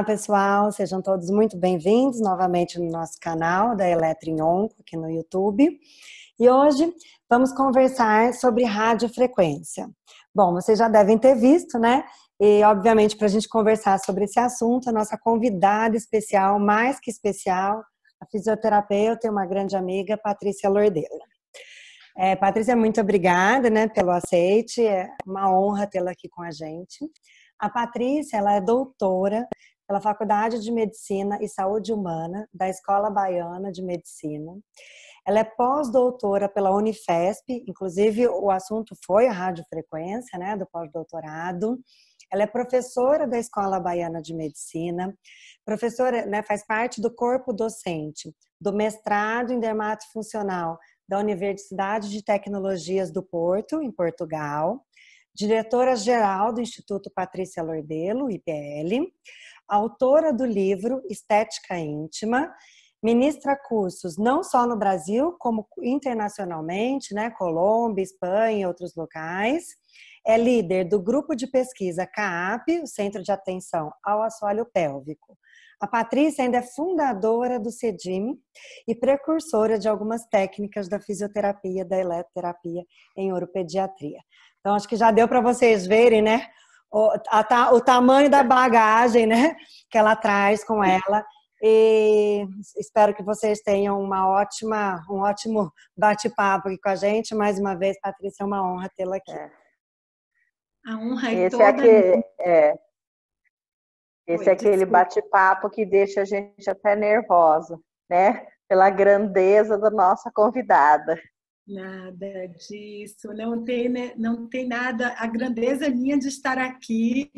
pessoal, sejam todos muito bem-vindos novamente no nosso canal da Eletro aqui no YouTube. E hoje vamos conversar sobre radiofrequência. Bom, vocês já devem ter visto, né? E, obviamente, para a gente conversar sobre esse assunto, a nossa convidada especial, mais que especial, a fisioterapeuta e uma grande amiga, Patrícia Lordelo. Patrícia, muito obrigada, né, pelo aceite, é uma honra tê-la aqui com a gente. A Patrícia, ela é doutora pela Faculdade de Medicina e Saúde Humana da Escola Baiana de Medicina. Ela é pós-doutora pela Unifesp, inclusive o assunto foi a radiofrequência, né, do pós-doutorado. Ela é professora da Escola Baiana de Medicina, professora, né, faz parte do corpo docente do mestrado em dermatofuncional da Universidade de Tecnologias do Porto, em Portugal, diretora-geral do Instituto Patrícia Lordelo, IPL, autora do livro Estética Íntima, ministra cursos não só no Brasil, como internacionalmente, né, Colômbia, Espanha e outros locais. É líder do grupo de pesquisa CAAP, o Centro de Atenção ao Assoalho Pélvico. A Patrícia ainda é fundadora do CEDIM e precursora de algumas técnicas da fisioterapia, da eletroterapia em uropediatria. Então, acho que já deu para vocês verem, né, o tamanho da bagagem, né, que ela traz com ela. E espero que vocês tenham um ótimo bate-papo aqui com a gente. Mais uma vez, Patrícia, é uma honra tê-la aqui. A honra é toda minha. Esse é aquele bate-papo que deixa a gente até nervosa, né? Pela grandeza da nossa convidada. Nada disso, não tem nada. A grandeza minha de estar aqui,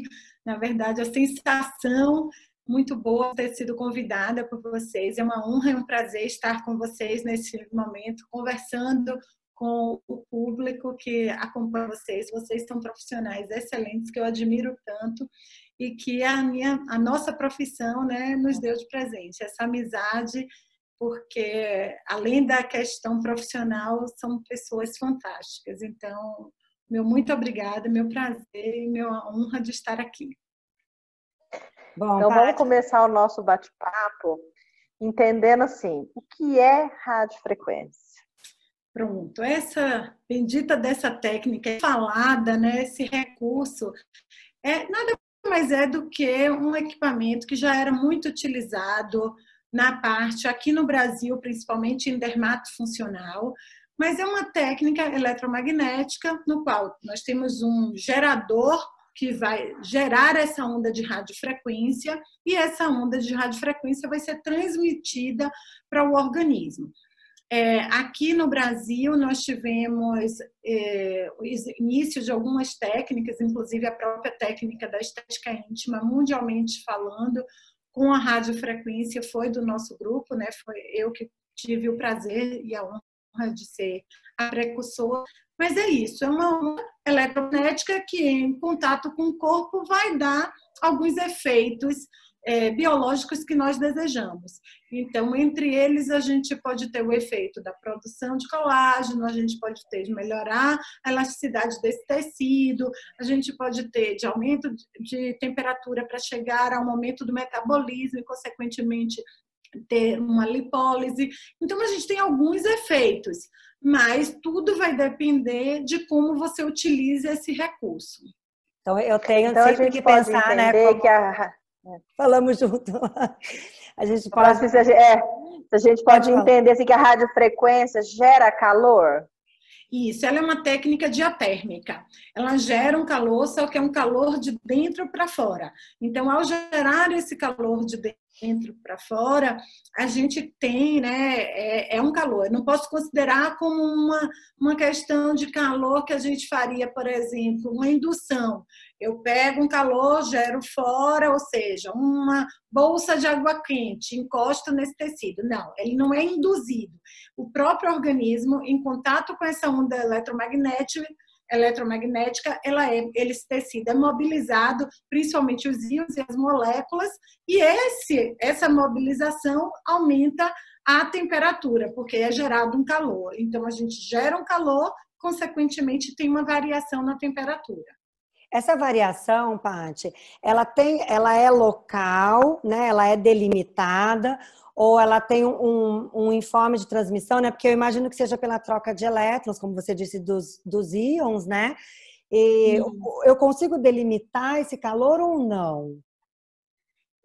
na verdade, a sensação muito boa de ter sido convidada por vocês. É uma honra e um prazer estar com vocês nesse momento, conversando com o público que acompanha vocês. Vocês são profissionais excelentes que eu admiro tanto e que a nossa profissão, né, nos deu de presente. Essa amizade, porque além da questão profissional, são pessoas fantásticas. Então, meu muito obrigada, meu prazer e minha honra de estar aqui. Bom, então, vamos começar o nosso bate-papo entendendo assim, o que é radiofrequência? Pronto, essa bendita dessa técnica falada, né, esse recurso, nada mais é do que um equipamento que já era muito utilizado na parte, aqui no Brasil, principalmente em dermatofuncional, mas é uma técnica eletromagnética no qual nós temos um gerador que vai gerar essa onda de radiofrequência e essa onda de radiofrequência vai ser transmitida para o organismo. Aqui no Brasil, nós tivemos os inícios de algumas técnicas, inclusive a própria técnica da estética íntima, mundialmente falando, com a radiofrequência, foi do nosso grupo, né? Foi eu que tive o prazer e a honra de ser a precursora. Mas é isso, é uma onda eletromagnética que, em contato com o corpo, vai dar alguns efeitos biológicos que nós desejamos. Então, entre eles, a gente pode ter o efeito da produção de colágeno, a gente pode ter de melhorar a elasticidade desse tecido, a gente pode ter de aumento de temperatura para chegar ao momento do metabolismo e, consequentemente, ter uma lipólise. Então, a gente tem alguns efeitos, mas tudo vai depender de como você utiliza esse recurso. Então, eu tenho sempre que pensar, né? Falamos junto. A gente pode... a gente pode entender assim, que a radiofrequência gera calor? Isso, ela é uma técnica diatérmica. Ela gera um calor, só que é um calor de dentro para fora. Então, ao gerar esse calor de dentro para fora, a gente tem, né, um calor. Eu não posso considerar como uma questão de calor que a gente faria, por exemplo, uma indução. Eu pego um calor, gero fora, ou seja, uma bolsa de água quente, encosto nesse tecido. Não, ele não é induzido. O próprio organismo, em contato com essa onda eletromagnética, esse tecido é mobilizado, principalmente os íons e as moléculas, e essa mobilização aumenta a temperatura, porque é gerado um calor. Então, a gente gera um calor, consequentemente, tem uma variação na temperatura. Essa variação, Paty, ela é local, né? Ela é delimitada, ou ela tem um informe de transmissão, né? Porque eu imagino que seja pela troca de elétrons, como você disse, dos íons, né? E eu consigo delimitar esse calor ou não?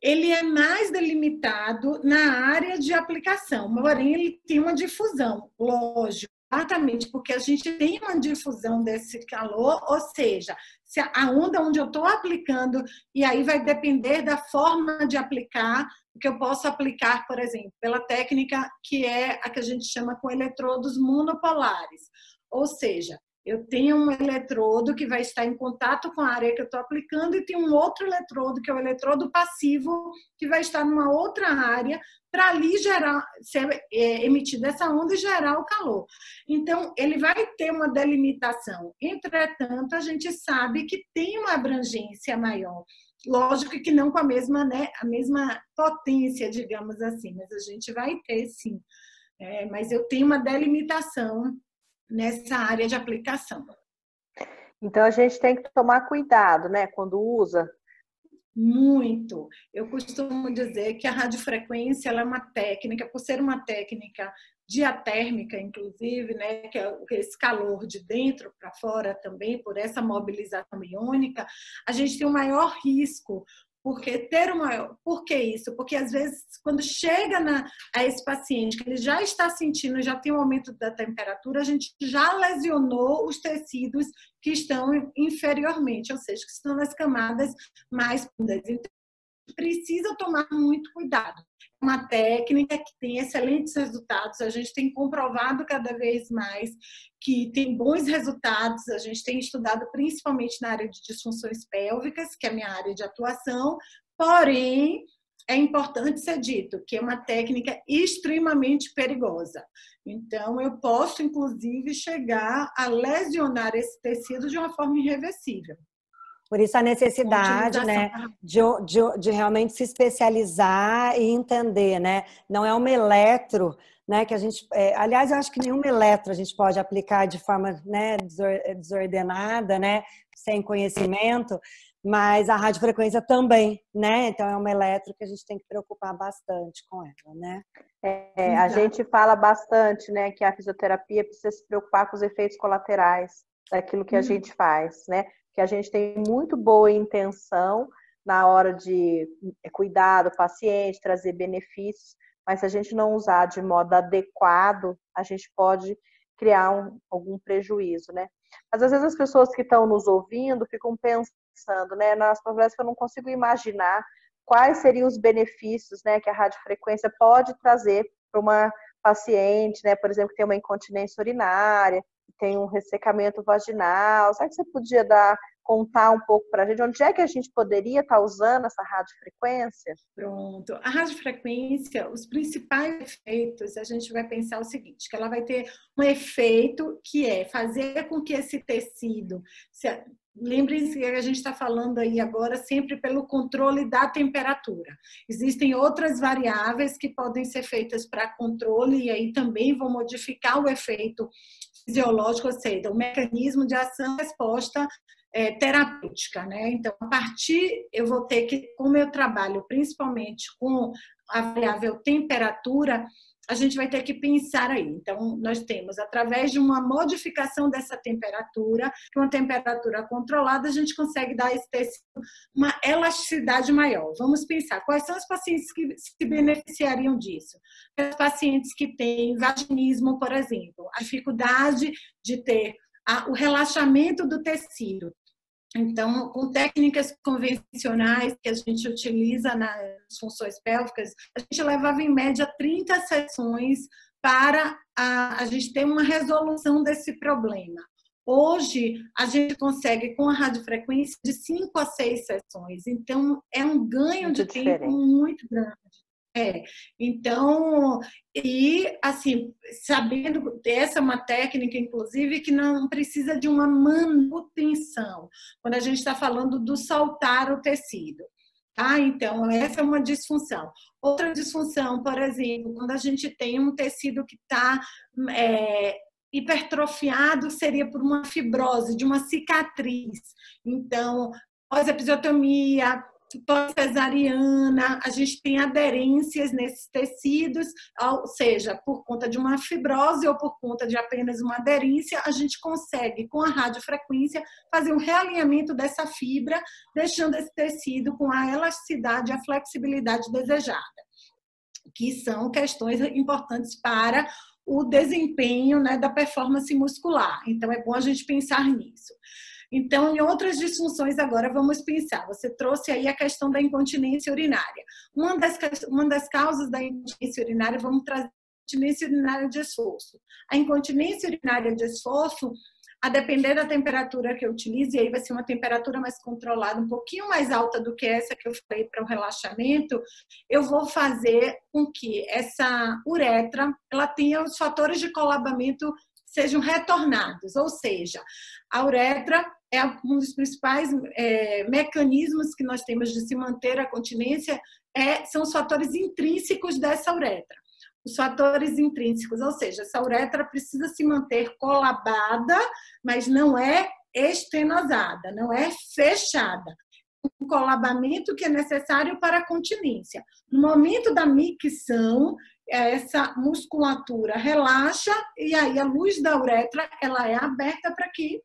Ele é mais delimitado na área de aplicação, porém ele tem uma difusão, lógico, exatamente, porque a gente tem uma difusão desse calor, ou seja, se a onda onde eu estou aplicando, e aí vai depender da forma de aplicar, que eu posso aplicar, por exemplo, pela técnica que é a que a gente chama com eletrodos monopolares, ou seja, eu tenho um eletrodo que vai estar em contato com a área que eu estou aplicando e tem um outro eletrodo, que é o eletrodo passivo, que vai estar numa outra área para ali ser emitida essa onda e gerar o calor. Então, ele vai ter uma delimitação. Entretanto, a gente sabe que tem uma abrangência maior. Lógico que não com a mesma, né, a mesma potência, digamos assim, mas a gente vai ter sim. Mas eu tenho uma delimitação nessa área de aplicação. Então a gente tem que tomar cuidado, né, quando usa. Muito. Eu costumo dizer que a radiofrequência ela é uma técnica, por ser uma técnica diatérmica, inclusive, né, que é esse calor de dentro para fora também, por essa mobilização iônica, a gente tem um maior risco. Por que isso? Porque às vezes, quando chega a esse paciente, que ele já está sentindo, já tem um aumento da temperatura, a gente já lesionou os tecidos que estão inferiormente, ou seja, que estão nas camadas mais fundas. Então, precisa tomar muito cuidado. É uma técnica que tem excelentes resultados, a gente tem comprovado cada vez mais que tem bons resultados, a gente tem estudado principalmente na área de disfunções pélvicas, que é a minha área de atuação, porém, é importante ser dito que é uma técnica extremamente perigosa. Então, eu posso, inclusive, chegar a lesionar esse tecido de uma forma irreversível. Por isso a necessidade, né, de realmente se especializar e entender, né? Não é uma eletro, né, que a gente... aliás, eu acho que nenhuma eletro a gente pode aplicar de forma, né, desordenada, né, sem conhecimento, mas a radiofrequência também, né? Então é uma eletro que a gente tem que preocupar bastante com ela, né? A gente fala bastante, né, que a fisioterapia precisa se preocupar com os efeitos colaterais daquilo que a gente faz, né? Que a gente tem muito boa intenção na hora de cuidar do paciente, trazer benefícios, mas se a gente não usar de modo adequado, a gente pode criar algum prejuízo, né? Mas às vezes as pessoas que estão nos ouvindo ficam pensando, né? Nas conversas que eu não consigo imaginar quais seriam os benefícios, né, que a radiofrequência pode trazer para uma paciente, né? Por exemplo, que tem uma incontinência urinária, tem um ressecamento vaginal. Será que você podia contar um pouco para a gente onde é que a gente poderia estar usando essa radiofrequência? Pronto. A radiofrequência, os principais efeitos, a gente vai pensar o seguinte, que ela vai ter um efeito que é fazer com que esse tecido... Lembrem-se que a gente está falando aí agora sempre pelo controle da temperatura. Existem outras variáveis que podem ser feitas para controle e aí também vão modificar o efeito fisiológico, ou seja, o mecanismo de ação-resposta terapêutica, né? Então, a partir, eu vou ter que, como eu trabalho principalmente com a variável temperatura, a gente vai ter que pensar aí. Então, nós temos, através de uma modificação dessa temperatura, uma temperatura controlada, a gente consegue dar a esse tecido uma elasticidade maior. Vamos pensar, quais são os pacientes que se beneficiariam disso? Os pacientes que têm vaginismo, por exemplo, a dificuldade de ter o relaxamento do tecido. Então, com técnicas convencionais que a gente utiliza nas funções pélvicas, a gente levava em média 30 sessões para a gente ter uma resolução desse problema. Hoje, a gente consegue, com a radiofrequência, de 5 a 6 sessões. Então, é um ganho de tempo muito grande. Então, e assim, sabendo, essa é uma técnica, inclusive, que não precisa de uma manutenção, quando a gente está falando do soltar o tecido. Então, essa é uma disfunção. Outra disfunção, por exemplo, quando a gente tem um tecido que está hipertrofiado seria por uma fibrose, de uma cicatriz. Então, pós-episiotomia, pós-cesariana, a gente tem aderências nesses tecidos, ou seja, por conta de uma fibrose ou por conta de apenas uma aderência, a gente consegue, com a radiofrequência, fazer um realinhamento dessa fibra, deixando esse tecido com a elasticidade e a flexibilidade desejada, que são questões importantes para o desempenho, né, da performance muscular. Então, é bom a gente pensar nisso. Então, em outras disfunções, agora vamos pensar. Você trouxe aí a questão da incontinência urinária. Uma das causas da incontinência urinária, vamos trazer a incontinência urinária de esforço. A incontinência urinária de esforço, a depender da temperatura que eu utilize, e aí vai ser uma temperatura mais controlada, um pouquinho mais alta do que essa que eu falei para o relaxamento, eu vou fazer com que essa uretra ela tenha os fatores de colabamento sejam retornados, ou seja, a uretra é um dos principais mecanismos que nós temos de se manter a continência, são os fatores intrínsecos dessa uretra. Os fatores intrínsecos, ou seja, essa uretra precisa se manter colabada, mas não é estenosada, não é fechada. O colabamento que é necessário para a continência. No momento da micção, essa musculatura relaxa e aí a luz da uretra ela é aberta para que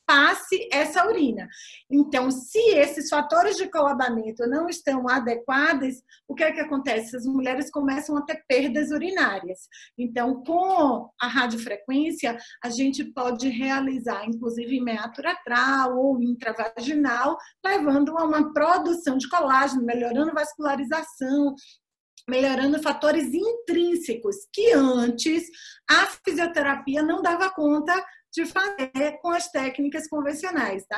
passe essa urina. Então, se esses fatores de colabamento não estão adequados, o que é que acontece? As mulheres começam a ter perdas urinárias. Então, com a radiofrequência, a gente pode realizar, inclusive, meato uretral ou intravaginal, levando a uma produção de colágeno, melhorando a vascularização, melhorando fatores intrínsecos que antes a fisioterapia não dava conta de fazer com as técnicas convencionais, tá?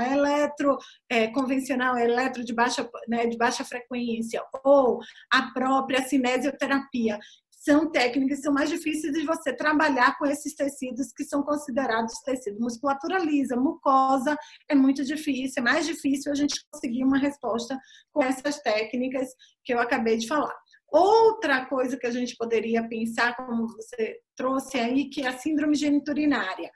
Convencional, eletro de baixa frequência ou a própria cinesioterapia. São técnicas que são mais difíceis de você trabalhar com esses tecidos que são considerados tecido. Musculatura lisa, mucosa, é muito difícil, é mais difícil a gente conseguir uma resposta com essas técnicas que eu acabei de falar. Outra coisa que a gente poderia pensar, como você trouxe aí, que é a síndrome geniturinária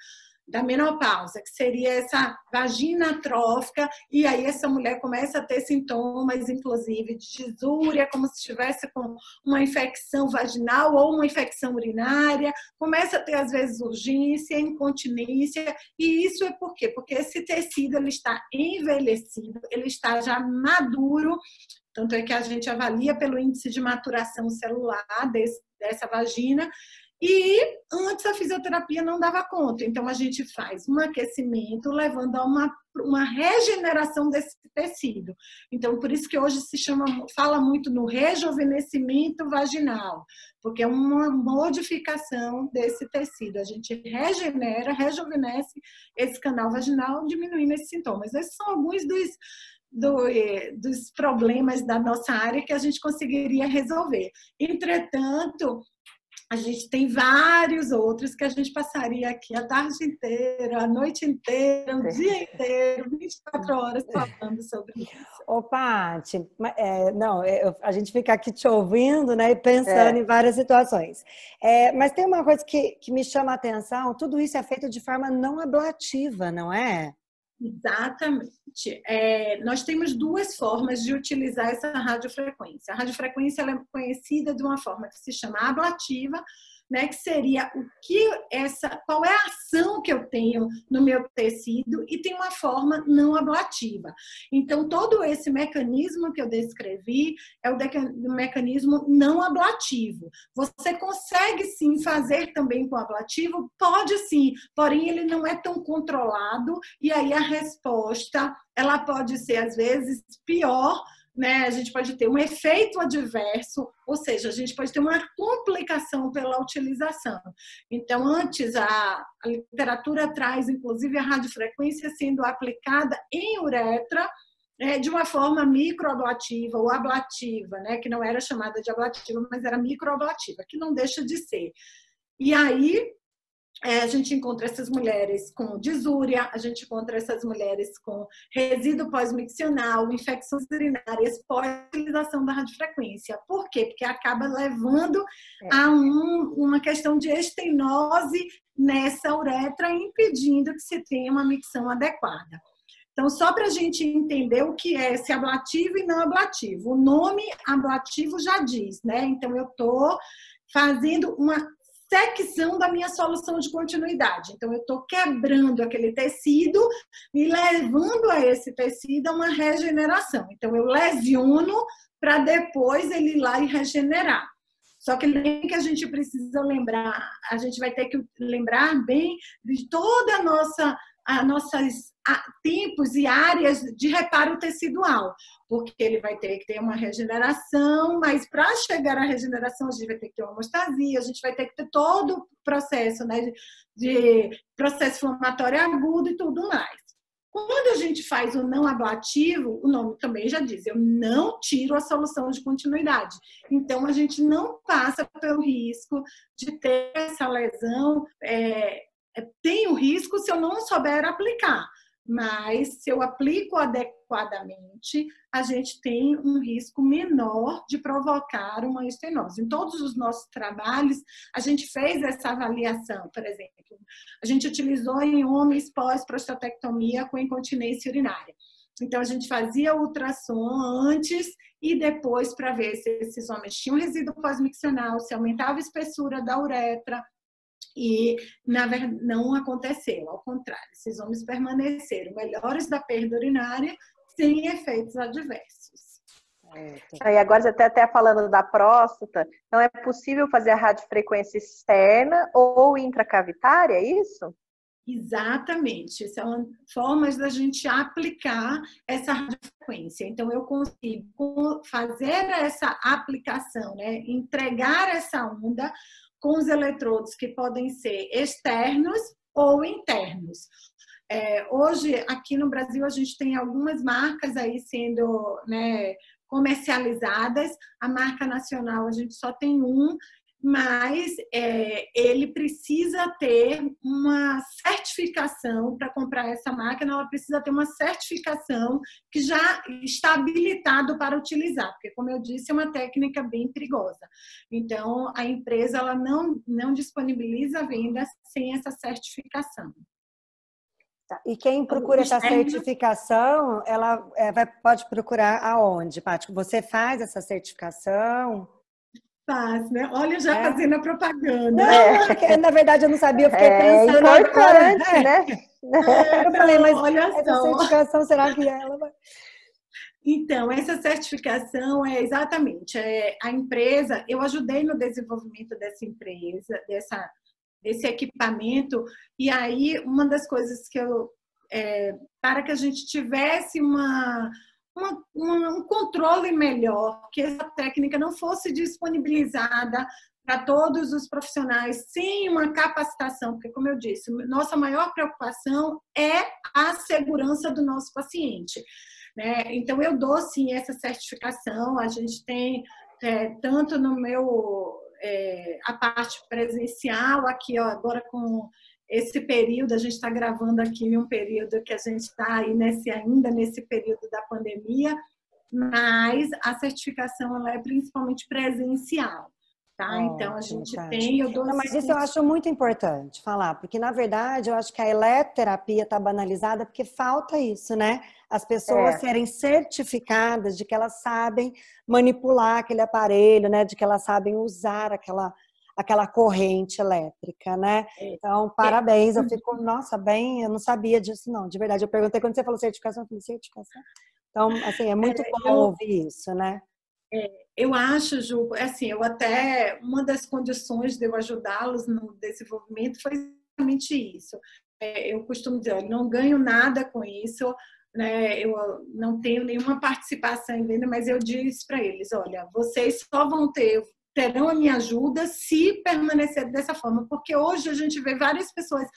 da menopausa, que seria essa vagina atrófica, e aí essa mulher começa a ter sintomas, inclusive, de disúria, como se estivesse com uma infecção vaginal ou uma infecção urinária, começa a ter, às vezes, urgência, incontinência, e isso é por quê? Porque esse tecido ele está envelhecido, ele está já maduro, tanto é que a gente avalia pelo índice de maturação celular dessa vagina, e antes a fisioterapia não dava conta, então a gente faz um aquecimento levando a uma regeneração desse tecido. Então, por isso que hoje fala muito no rejuvenescimento vaginal, porque é uma modificação desse tecido. A gente rejuvenesce esse canal vaginal, diminuindo esses sintomas. Esses são alguns dos problemas da nossa área que a gente conseguiria resolver. Entretanto, a gente tem vários outros que a gente passaria aqui a tarde inteira, a noite inteira, o dia inteiro, 24 horas falando sobre isso. Ô, Paty, a gente fica aqui te ouvindo, né, e pensando em várias situações. Mas tem uma coisa que me chama a atenção, tudo isso é feito de forma não ablativa, não é? Exatamente. Nós temos duas formas de utilizar essa radiofrequência. A radiofrequência ela é conhecida de uma forma que se chama ablativa, né, que seria qual é a ação que eu tenho no meu tecido, e tem uma forma não ablativa. Então, todo esse mecanismo que eu descrevi é o mecanismo não ablativo. Você consegue sim fazer também com o ablativo? Pode sim, porém ele não é tão controlado, e aí a resposta ela pode ser às vezes pior, né? A gente pode ter um efeito adverso, ou seja, a gente pode ter uma complicação pela utilização. Então, antes, a literatura traz, inclusive, a radiofrequência sendo aplicada em uretra, de uma forma microablativa ou ablativa, né? Que não era chamada de ablativa, mas era microablativa, que não deixa de ser. E aí, a gente encontra essas mulheres com disúria, a gente encontra essas mulheres com resíduo pós-miccional, infecções urinárias pós-utilização da radiofrequência. Por quê? Porque acaba levando a uma questão de estenose nessa uretra, impedindo que se tenha uma micção adequada. Então, só para a gente entender o que é esse ablativo e não ablativo. O nome ablativo já diz, né? Então, eu estou fazendo uma secção da minha solução de continuidade. Então, eu estou quebrando aquele tecido e levando a esse tecido a uma regeneração. Então, eu lesiono para depois ele ir lá e regenerar. Só que a gente precisa lembrar, a gente vai ter que lembrar bem de toda a nossos tempos e áreas de reparo tecidual, porque ele vai ter que ter uma regeneração, mas para chegar à regeneração a gente vai ter que ter uma hemostasia, a gente vai ter que ter todo o processo, né, de processo inflamatório agudo e tudo mais. Quando a gente faz o não ablativo, o nome também já diz, eu não tiro a solução de continuidade. Então, a gente não passa pelo risco de ter essa lesão. Tem o risco se eu não souber aplicar, mas se eu aplico adequadamente, a gente tem um risco menor de provocar uma estenose. Em todos os nossos trabalhos, a gente fez essa avaliação, por exemplo. A gente utilizou em homens pós-prostatectomia com incontinência urinária. Então, a gente fazia ultrassom antes e depois para ver se esses homens tinham resíduo pós-miccional, se aumentava a espessura da uretra. E, na verdade, não aconteceu, ao contrário, esses homens permaneceram melhores da perda urinária sem efeitos adversos. E agora você até falando da próstata, então é possível fazer a radiofrequência externa ou intracavitária, é isso? Exatamente, são formas da gente aplicar essa radiofrequência. Então, eu consigo fazer essa aplicação, né? Entregar essa onda com os eletrodos que podem ser externos ou internos. Hoje, aqui no Brasil, a gente tem algumas marcas aí sendo, né, comercializadas. A marca nacional, a gente só tem um, mas ele precisa ter uma certificação para comprar essa máquina, ela precisa ter uma certificação que já está habilitado para utilizar, porque, como eu disse, é uma técnica bem perigosa. Então, a empresa ela não disponibiliza a venda sem essa certificação. E quem procura essa certificação, ela pode procurar aonde, Paty? Você faz essa certificação? Faz, né? Olha, já fazendo a propaganda. Não, na verdade eu não sabia, eu fiquei pensando agora. Né? Eu falei, mas olha essa só. certificação, será que ela vai... Então, essa certificação é exatamente a empresa. Eu ajudei no desenvolvimento dessa empresa, desse equipamento, e aí uma das coisas que para que a gente tivesse um controle melhor, que essa técnica não fosse disponibilizada para todos os profissionais sem uma capacitação, porque, como eu disse, nossa maior preocupação é a segurança do nosso paciente, né? Então, eu dou, sim, essa certificação. A gente tem, tanto no a parte presencial, aqui, ó, agora com esse período, a gente está gravando aqui em um período que a gente está aí ainda nesse período da pandemia, mas a certificação ela é principalmente presencial, tá? Então, a gente tem... Mas isso eu acho muito importante falar, porque, na verdade, eu acho que a eletroterapia está banalizada porque falta isso, né? As pessoas serem certificadas de que elas sabem manipular aquele aparelho, né? De que elas sabem usar aquela corrente elétrica, né? Então, parabéns, eu fico, nossa, eu não sabia disso, não, de verdade. Eu perguntei quando você falou certificação, eu falei, certificação? Então, assim, é muito bom ouvir isso, né? Eu acho, Ju, assim, uma das condições de eu ajudá-los no desenvolvimento foi exatamente isso. Eu costumo dizer, eu não ganho nada com isso, né? Eu não tenho nenhuma participação em venda, mas eu disse para eles, olha, vocês só terão a minha ajuda se permanecer dessa forma, porque hoje a gente vê várias pessoas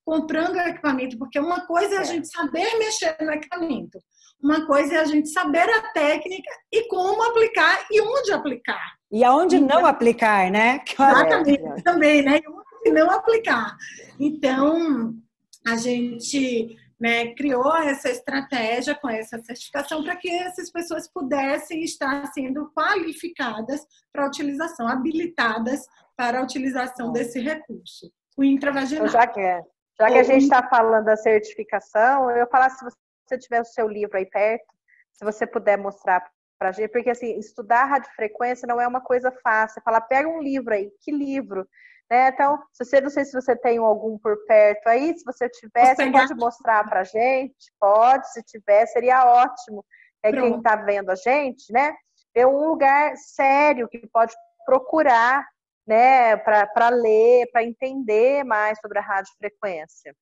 comprando equipamento, porque uma coisa é a gente saber mexer no equipamento, uma coisa é a gente saber a técnica e como aplicar e onde aplicar. E aonde não aplicar, né? Exatamente, também, né? E onde não aplicar. Então, a gente... né, criou essa estratégia com essa certificação para que essas pessoas pudessem estar sendo qualificadas para a utilização, habilitadas para a utilização desse recurso, o intravaginal. Já que a gente está falando da certificação, eu ia falar, se você tiver o seu livro aí perto, se você puder mostrar para a gente, porque assim, estudar radiofrequência não é uma coisa fácil. Falar, pega um livro aí, que livro? Né? Então, não sei se você tem algum por perto aí, se você tiver, você pode mostrar para a gente? Pode, se tiver, seria ótimo. Quem está vendo a gente, né? Ver um lugar sério que pode procurar, né, para ler, para entender mais sobre a radiofrequência.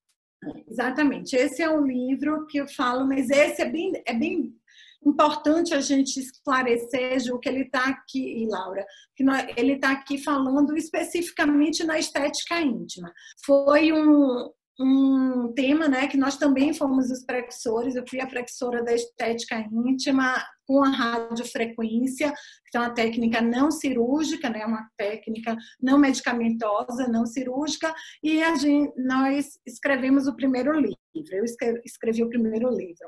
Exatamente. Esse é um livro que eu falo, mas esse é bem importante a gente esclarecer, Ju, que ele está aqui, e Laura, que ele está aqui falando especificamente na estética íntima. Foi um tema, né, que nós também fomos os precursores. Eu fui a precursora da estética íntima com a radiofrequência, que é uma técnica não cirúrgica, né, uma técnica não medicamentosa, não cirúrgica, e nós escrevemos o primeiro livro. Eu escrevi o primeiro livro.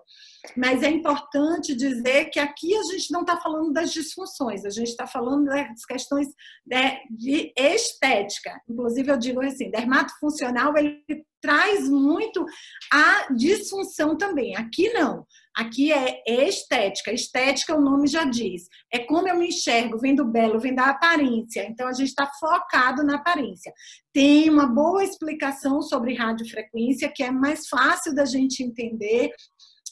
Mas é importante dizer que aqui a gente não está falando das disfunções, a gente está falando das questões de estética. Inclusive, eu digo assim, dermatofuncional, ele traz muito a disfunção também. Aqui não. Aqui é estética. Estética, o nome já diz. É como eu me enxergo, vem do belo, vem da aparência. Então, a gente está focado na aparência. Tem uma boa explicação sobre radiofrequência, que é mais fácil da gente entender,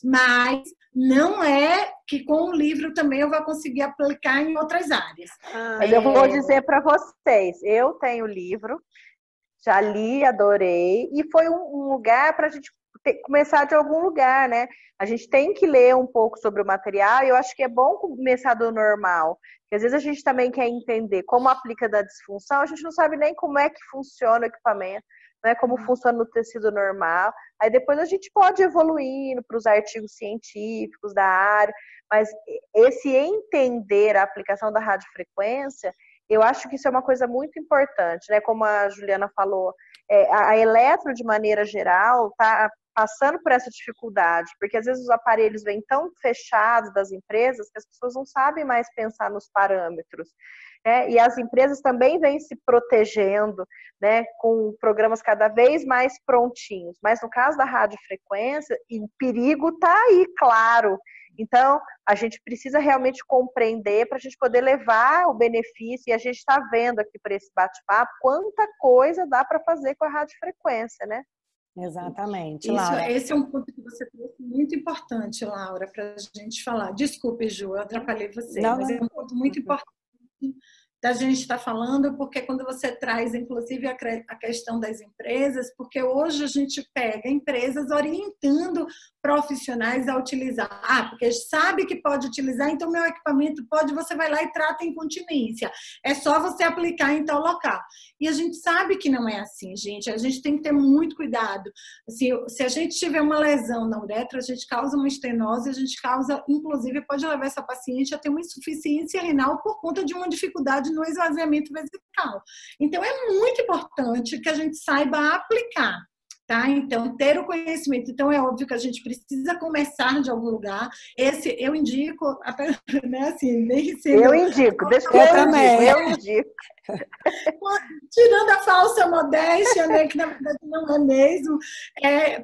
mas não é que com o livro também eu vou conseguir aplicar em outras áreas. Mas eu vou dizer para vocês, eu tenho o livro, já li, adorei, e foi um lugar para a gente começar de algum lugar, né? A gente tem que ler um pouco sobre o material, e eu acho que é bom começar do normal, porque às vezes a gente também quer entender como aplica da disfunção, a gente não sabe nem como é que funciona o equipamento, né? Como funciona no tecido normal, aí depois a gente pode ir evoluindo para os artigos científicos da área, mas esse entender a aplicação da radiofrequência, eu acho que isso é uma coisa muito importante, né? Como a Juliana falou, a eletro, de maneira geral, está passando por essa dificuldade, porque às vezes os aparelhos vêm tão fechados das empresas que as pessoas não sabem mais pensar nos parâmetros, né? E as empresas também vêm se protegendo, né, com programas cada vez mais prontinhos. Mas no caso da radiofrequência, o perigo está aí, claro. Então, a gente precisa realmente compreender para a gente poder levar o benefício, e a gente está vendo aqui para esse bate-papo quanta coisa dá para fazer com a radiofrequência, né? Exatamente, Laura. Esse é um ponto que você trouxe muito importante, Laura, para a gente falar. Desculpe, Ju, eu atrapalhei você, mas é um ponto muito importante da gente estar falando, porque quando você traz, inclusive, a questão das empresas, porque hoje a gente pega empresas orientando profissionais a utilizar. Porque sabe que pode utilizar, então meu equipamento pode, você vai lá e trata a incontinência. É só você aplicar em tal local. E a gente sabe que não é assim, gente. A gente tem que ter muito cuidado. Assim, se a gente tiver uma lesão na uretra, a gente causa uma estenose, a gente causa, inclusive, pode levar essa paciente a ter uma insuficiência renal por conta de uma dificuldade no esvaziamento vesical. Então, é muito importante que a gente saiba aplicar. Tá? Então, ter o conhecimento. Então, é óbvio que a gente precisa começar de algum lugar. Esse eu indico, né, assim, nem sendo... Eu indico, deixa eu indico. Tirando a falsa modéstia, né, que na verdade não é mesmo,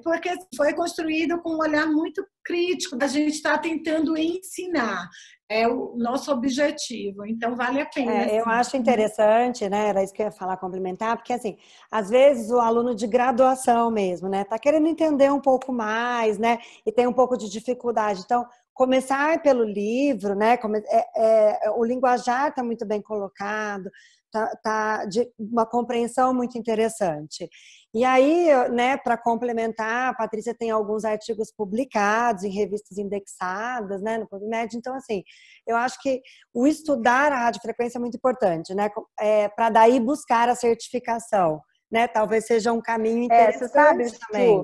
porque foi construído com um olhar muito crítico. A gente está tentando ensinar. É o nosso objetivo, então vale a pena. Eu acho interessante, né? Era isso que eu ia falar, complementar, porque assim, às vezes o aluno de graduação mesmo, né? Tá querendo entender um pouco mais, né? E tem um pouco de dificuldade. Então, começar pelo livro, né? O linguajar está muito bem colocado, tá de uma compreensão muito interessante. E aí, né, para complementar, a Patrícia tem alguns artigos publicados em revistas indexadas, né, no PubMed. Então, assim, eu acho que o estudar a radiofrequência é muito importante, né, para daí buscar a certificação, né, talvez seja um caminho interessante você sabe, também.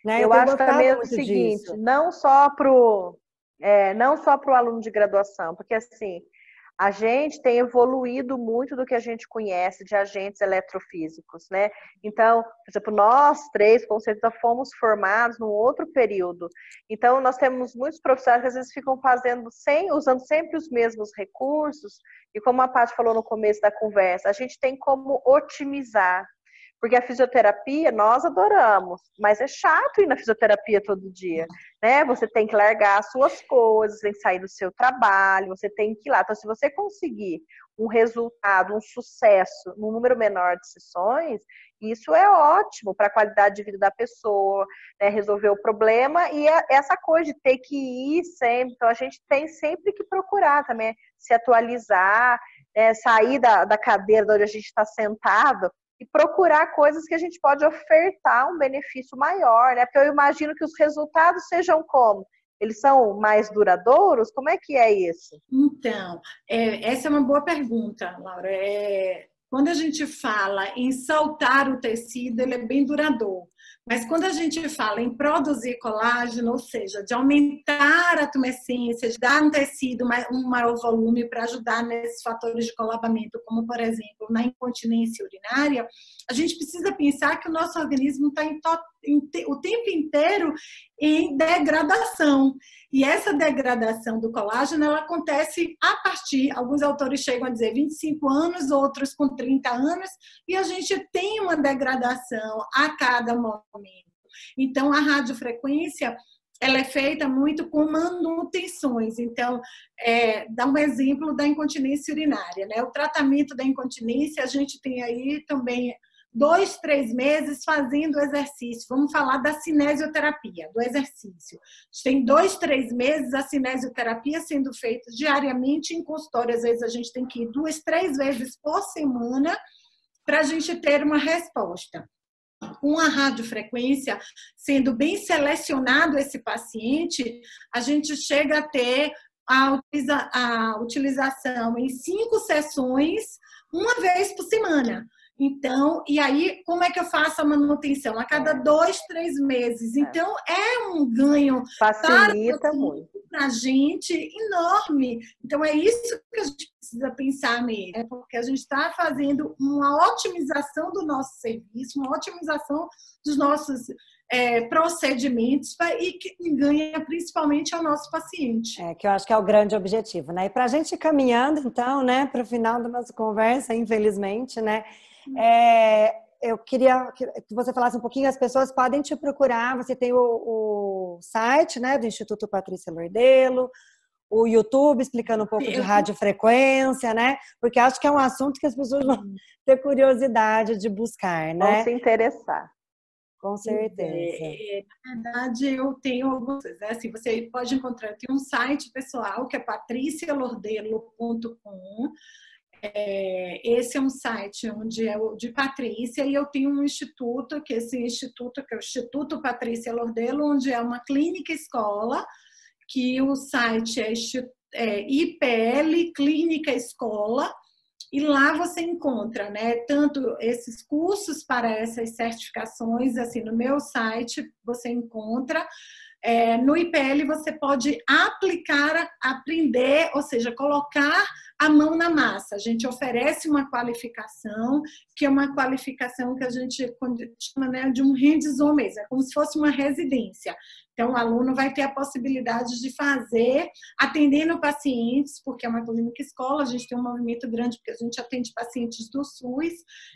Né? Eu acho também o seguinte, disso. não só para o aluno de graduação, porque assim, A gente tem evoluído muito do que a gente conhece de agentes eletrofísicos, né? Então, por exemplo, nós três, com certeza, fomos formados num outro período. Então, nós temos muitos profissionais que às vezes ficam usando sempre os mesmos recursos, e como a Paty falou no começo da conversa, a gente tem como otimizar. Porque a fisioterapia nós adoramos, mas é chato ir na fisioterapia todo dia, né? Você tem que largar as suas coisas, tem que sair do seu trabalho, você tem que ir lá. Então, se você conseguir um resultado, um sucesso num número menor de sessões, isso é ótimo para a qualidade de vida da pessoa, né? Resolver o problema e essa coisa de ter que ir sempre. Então, a gente tem sempre que procurar também se atualizar, né? Sair da cadeira de onde a gente está sentado e procurar coisas que a gente pode ofertar um benefício maior, né? Porque eu imagino que os resultados sejam como? Eles são mais duradouros? Como é que é isso? Então, essa é uma boa pergunta, Laura. Quando a gente fala em soltar o tecido, ele é bem duradouro. Mas quando a gente fala em produzir colágeno, ou seja, de aumentar a tumescência, de dar um tecido um maior volume para ajudar nesses fatores de colabamento, como, por exemplo, na incontinência urinária, a gente precisa pensar que o nosso organismo está o tempo inteiro em degradação. E essa degradação do colágeno, ela acontece a partir, alguns autores chegam a dizer 25 anos, outros com 30 anos, e a gente tem uma degradação a cada momento. Então, a radiofrequência, ela é feita muito com manutenções. Então, dá um exemplo da incontinência urinária, né? O tratamento da incontinência, a gente tem aí também 2, 3 meses fazendo exercício. Vamos falar da cinesioterapia, do exercício. A gente tem 2, 3 meses a cinesioterapia sendo feita diariamente em consultório. Às vezes a gente tem que ir 2, 3 vezes por semana para a gente ter uma resposta. Com a radiofrequência, sendo bem selecionado esse paciente, a gente chega a ter a utilização em 5 sessões, uma vez por semana. Então, e aí, como é que eu faço a manutenção? A cada 2, 3 meses. Então, é um ganho facilita muito para a gente enorme. Então, é isso que a gente precisa pensar mesmo, porque a gente está fazendo uma otimização do nosso serviço, uma otimização dos nossos procedimentos e que ganha principalmente ao nosso paciente. Que eu acho que é o grande objetivo, né? E para a gente ir caminhando, então, né, para o final da nossa conversa, infelizmente, né? Eu queria que você falasse um pouquinho, as pessoas podem te procurar, você tem o site, né, do Instituto Patrícia Lordelo, o YouTube explicando um pouco de radiofrequência, né, porque acho que é um assunto que as pessoas vão ter curiosidade de buscar, né. Vão se interessar. Com certeza. Na verdade, eu tenho algumas coisas, né? Assim, você pode encontrar, eu tenho um site pessoal que é patricialordelo.com. Esse é um site onde é o de Patrícia, e eu tenho um instituto, que esse instituto, que é o Instituto Patrícia Lordelo, onde é uma clínica escola, que o site é IPL Clínica Escola, e lá você encontra, né, tanto esses cursos para essas certificações, assim, no meu site você encontra. No IPL você pode aplicar, aprender, ou seja, colocar a mão na massa. A gente oferece uma qualificação, que é uma qualificação que a gente chama, né, de um hands-on mesmo, é como se fosse uma residência. Então, o aluno vai ter a possibilidade de fazer, atendendo pacientes, porque é uma clínica escola, a gente tem um movimento grande, porque a gente atende pacientes do SUS,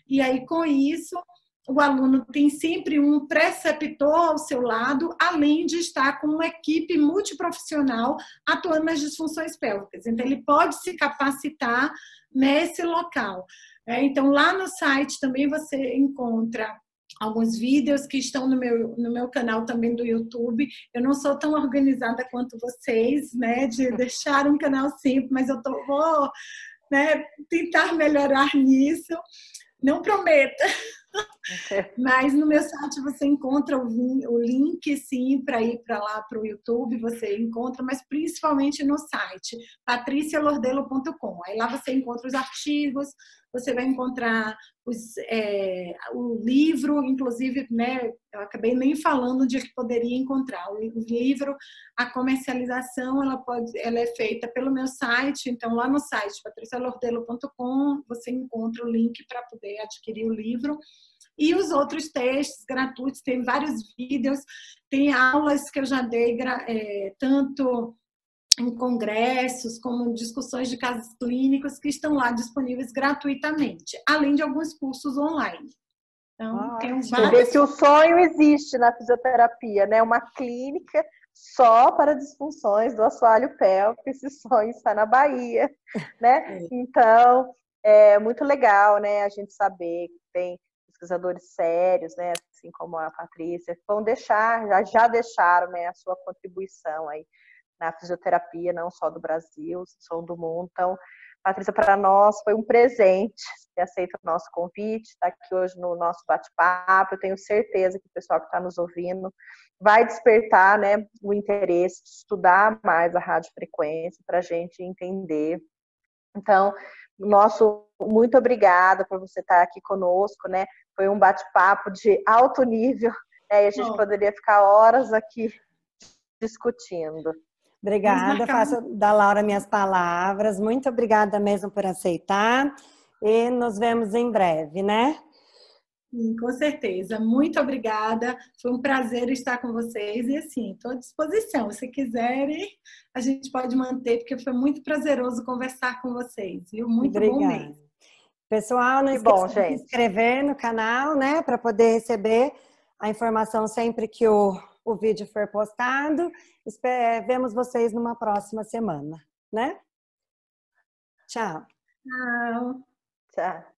e aí, com isso, o aluno tem sempre um preceptor ao seu lado, além de estar com uma equipe multiprofissional atuando nas disfunções pélvicas. Então, ele pode se capacitar nesse local. Então, lá no site também você encontra alguns vídeos que estão no meu canal também do YouTube. Eu não sou tão organizada quanto vocês, né, de deixar um canal simples, mas eu vou, né, tentar melhorar nisso. Não prometo. Mas no meu site você encontra o link, sim, para ir para lá, para o YouTube, você encontra, mas principalmente no site, patricialordelo.com. Aí lá você encontra os artigos, você vai encontrar o livro, inclusive, né, eu acabei nem falando onde que poderia encontrar. O livro, a comercialização, ela é feita pelo meu site, então lá no site patricialordelo.com você encontra o link para poder adquirir o livro. E os outros textos gratuitos, tem vários vídeos, tem aulas que eu já dei, tanto em congressos, como discussões de casos clínicos que estão lá disponíveis gratuitamente, além de alguns cursos online. Então, tem vários... Você vê que o sonho existe na fisioterapia, né? Uma clínica só para disfunções do assoalho pélvico, esse sonho está na Bahia, né? Então, é muito legal, né? A gente saber que tem pesquisadores sérios, né? Assim como a Patrícia, que vão deixar, já deixaram, né, a sua contribuição aí na fisioterapia, não só do Brasil, só do mundo. Então, Patrícia, para nós foi um presente ter aceito o nosso convite, estar aqui hoje no nosso bate-papo. Eu tenho certeza que o pessoal que está nos ouvindo vai despertar, né, o interesse de estudar mais a radiofrequência para a gente entender. Então, muito obrigada por você estar aqui conosco, né? Foi um bate-papo de alto nível, né? E a gente poderia ficar horas aqui discutindo. Obrigada, faço da Laura minhas palavras. Muito obrigada mesmo por aceitar. E nos vemos em breve, né? Sim, com certeza. Muito obrigada. Foi um prazer estar com vocês. E assim, estou à disposição. Se quiserem, a gente pode manter, porque foi muito prazeroso conversar com vocês. Viu? Muito bom mesmo. Pessoal, não esqueça de se inscrever no canal, né? Para poder receber a informação sempre que o vídeo for postado. Vemos vocês numa próxima semana, né? Tchau. Tchau. Tchau.